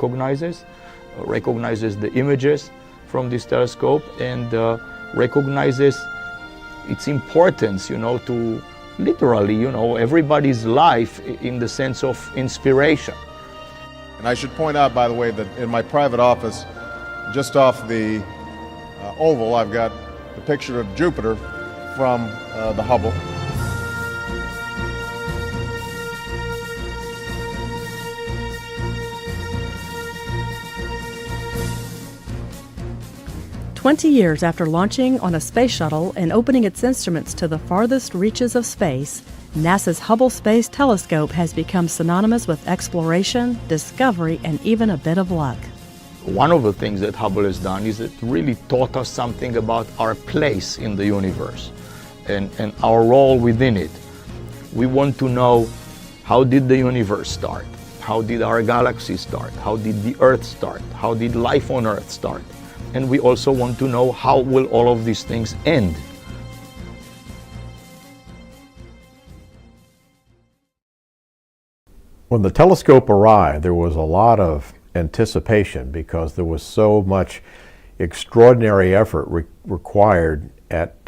recognizes the images from this telescope and recognizes its importance, to literally, everybody's life in the sense of inspiration. And I should point out, by the way, that in my private office, just off the oval, I've got a picture of Jupiter from the Hubble. "20 years after launching on a space shuttle and opening its instruments to the farthest reaches of space, NASA's Hubble Space Telescope has become synonymous with exploration, discovery, and even a bit of luck. One of the things that Hubble has done is it really taught us something about our place in the universe and our role within it. We want to know, how did the universe start? How did our galaxy start? How did the Earth start? How did life on Earth start? And we also want to know, how will all of these things end? When the telescope arrived, there was a lot of anticipation because there was so much extraordinary effort required at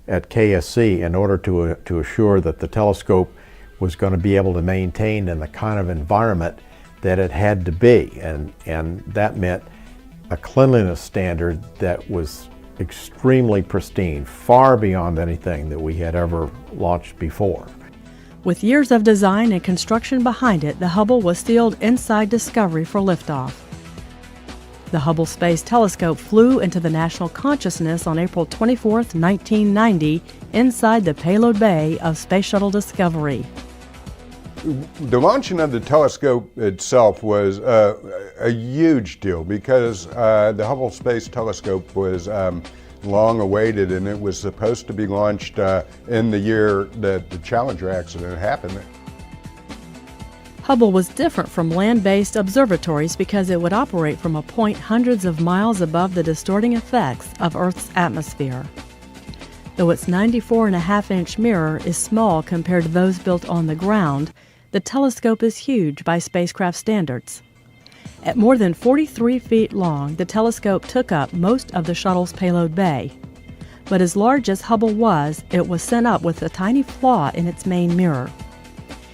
KSC in order to assure that the telescope was going to be able to maintain in the kind of environment that it had to be, and that meant a cleanliness standard that was extremely pristine, far beyond anything that we had ever launched before. With years of design and construction behind it, the Hubble was sealed inside Discovery for liftoff. The Hubble Space Telescope flew into the national consciousness on April 24, 1990, inside the payload bay of Space Shuttle Discovery. The launching of the telescope itself was a huge deal because the Hubble Space Telescope was long awaited, and it was supposed to be launched in the year that the Challenger accident happened. Hubble was different from land-based observatories because it would operate from a point hundreds of miles above the distorting effects of Earth's atmosphere. Though its 94.5-inch mirror is small compared to those built on the ground, the telescope is huge by spacecraft standards. At more than 43 feet long, the telescope took up most of the shuttle's payload bay. But as large as Hubble was, it was sent up with a tiny flaw in its main mirror.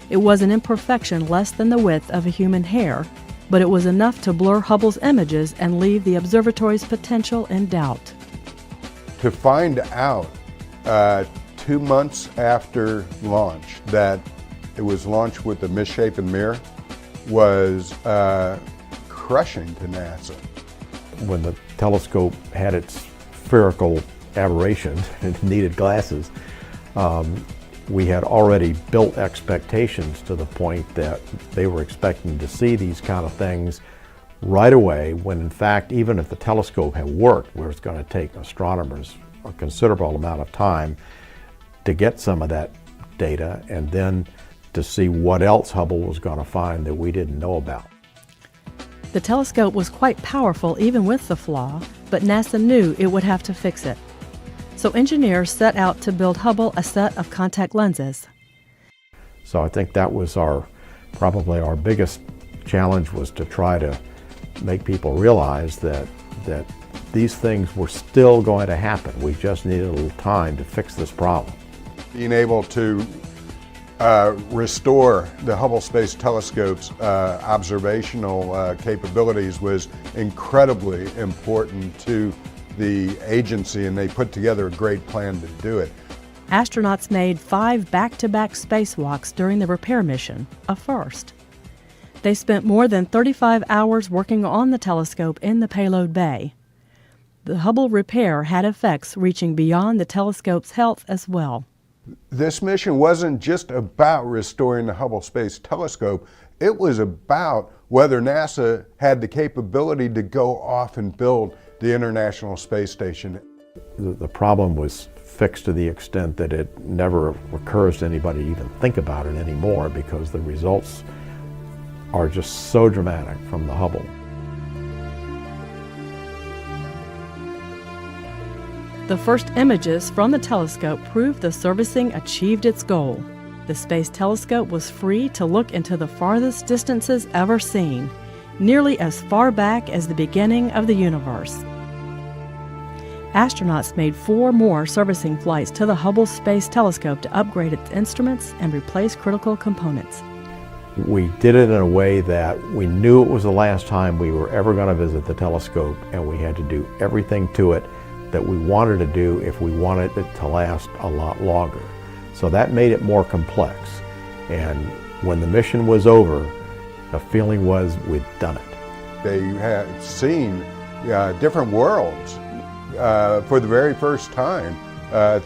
It was an imperfection less than the width of a human hair, but it was enough to blur Hubble's images and leave the observatory's potential in doubt. To find out 2 months after launch that it was launched with a misshapen mirror was crushing to NASA. When the telescope had its spherical aberration and needed glasses, we had already built expectations to the point that they were expecting to see these kind of things right away, when in fact, even if the telescope had worked, where it's going to take astronomers a considerable amount of time to get some of that data and then to see what else Hubble was going to find that we didn't know about. The telescope was quite powerful even with the flaw, but NASA knew it would have to fix it. So engineers set out to build Hubble a set of contact lenses. So I think that was probably our biggest challenge, was to try to make people realize that these things were still going to happen. We just needed a little time to fix this problem. Being able to restore the Hubble Space Telescope's observational capabilities was incredibly important to the agency, and they put together a great plan to do it. Astronauts made 5 back-to-back spacewalks during the repair mission, a first. They spent more than 35 hours working on the telescope in the payload bay. The Hubble repair had effects reaching beyond the telescope's health as well. This mission wasn't just about restoring the Hubble Space Telescope. It was about whether NASA had the capability to go off and build the International Space Station. The problem was fixed to the extent that it never occurs to anybody to even think about it anymore, because the results are just so dramatic from the Hubble. The first images from the telescope proved the servicing achieved its goal. The Space Telescope was free to look into the farthest distances ever seen. nearly as far back as the beginning of the universe. Astronauts made 4 more servicing flights to the Hubble Space Telescope to upgrade its instruments and replace critical components. We did it in a way that we knew it was the last time we were ever going to visit the telescope, and we had to do everything to it that we wanted to do if we wanted it to last a lot longer. So that made it more complex. And when the mission was over, the feeling was we'd done it. They had seen different worlds for the very first time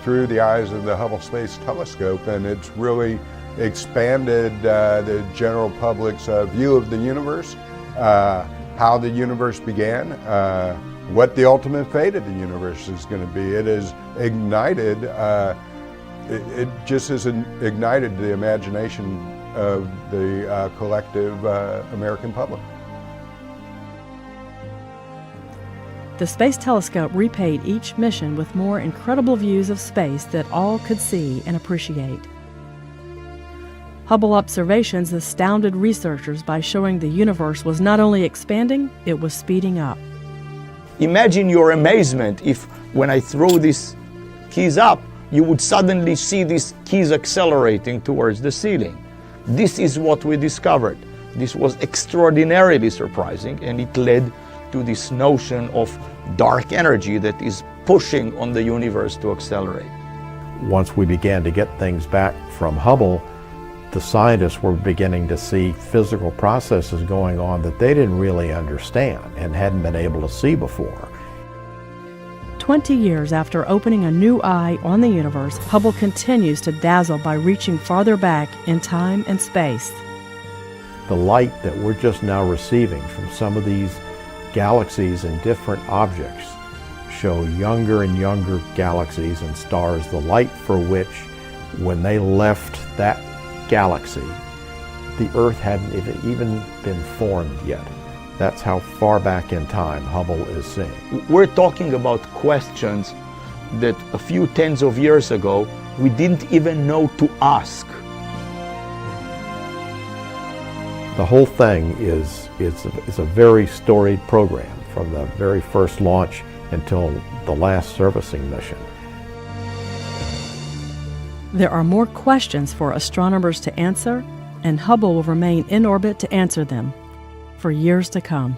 through the eyes of the Hubble Space Telescope, and it's really expanded the general public's view of the universe, how the universe began, what the ultimate fate of the universe is going to be. It has ignited, it just has ignited the imagination of the collective American public. The Space Telescope repaid each mission with more incredible views of space that all could see and appreciate. Hubble observations astounded researchers by showing the universe was not only expanding, it was speeding up. Imagine your amazement if, when I throw these keys up, you would suddenly see these keys accelerating towards the ceiling. This is what we discovered. This was extraordinarily surprising, and it led to this notion of dark energy that is pushing on the universe to accelerate. Once we began to get things back from Hubble, the scientists were beginning to see physical processes going on that they didn't really understand and hadn't been able to see before. 20 years after opening a new eye on the universe, Hubble continues to dazzle by reaching farther back in time and space. The light that we're just now receiving from some of these galaxies and different objects show younger and younger galaxies and stars, the light for which, when they left that galaxy, the Earth hadn't even been formed yet. That's how far back in time Hubble is seeing. We're talking about questions that a few tens of years ago we didn't even know to ask. The whole thing is a very storied program from the very first launch until the last servicing mission. There are more questions for astronomers to answer, and Hubble will remain in orbit to answer them for years to come.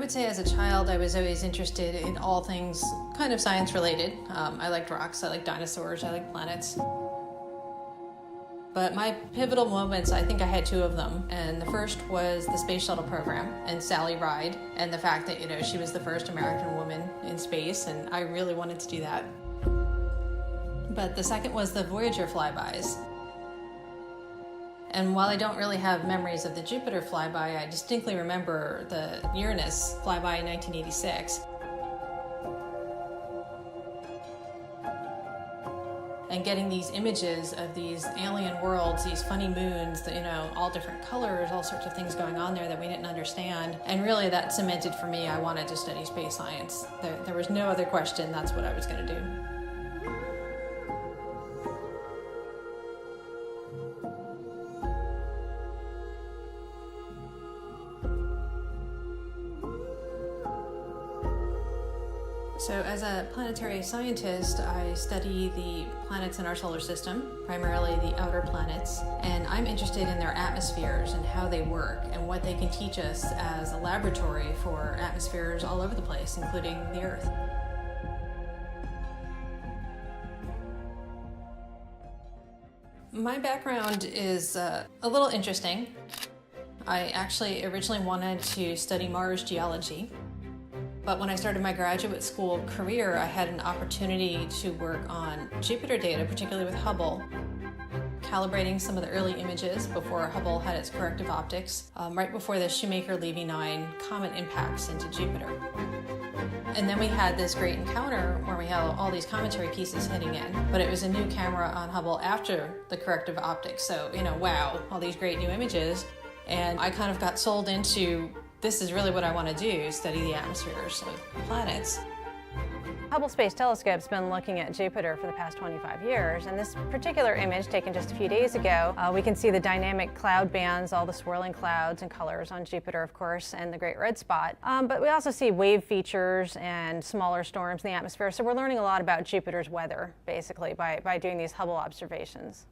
would say as a child I was always interested in all things kind of science related. I liked rocks, I liked dinosaurs, I liked planets. But my pivotal moments, I think I had two of them. And the first was the space shuttle program and Sally Ride and the fact that, she was the first American woman in space, and I really wanted to do that. But the second was the Voyager flybys. And while I don't really have memories of the Jupiter flyby, I distinctly remember the Uranus flyby in 1986. And getting these images of these alien worlds, these funny moons, all different colors, all sorts of things going on there that we didn't understand. And really that cemented for me, I wanted to study space science. There was no other question, that's what I was going to do. So as a planetary scientist, I study the planets in our solar system, primarily the outer planets, and I'm interested in their atmospheres and how they work and what they can teach us as a laboratory for atmospheres all over the place, including the Earth. My background is a little interesting. I actually originally wanted to study Mars geology. But when I started my graduate school career, I had an opportunity to work on Jupiter data, particularly with Hubble, calibrating some of the early images before Hubble had its corrective optics, right before the Shoemaker-Levy 9 comet impacts into Jupiter. And then we had this great encounter where we had all these commentary pieces hitting in, but it was a new camera on Hubble after the corrective optics. So, wow, all these great new images. And I kind of got sold into, this is really what I want to do, study the atmospheres of planets. Hubble Space Telescope's been looking at Jupiter for the past 25 years, and this particular image taken just a few days ago, we can see the dynamic cloud bands, all the swirling clouds and colors on Jupiter, of course, and the Great Red Spot. But we also see wave features and smaller storms in the atmosphere, so we're learning a lot about Jupiter's weather, basically, by doing these Hubble observations.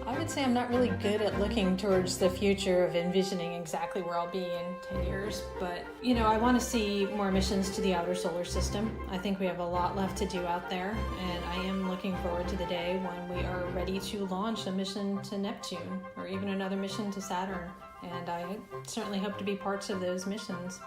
I would say I'm not really good at looking towards the future of envisioning exactly where I'll be in 10 years, but I want to see more missions to the outer solar system. I think we have a lot left to do out there, and I am looking forward to the day when we are ready to launch a mission to Neptune or even another mission to Saturn, and I certainly hope to be parts of those missions.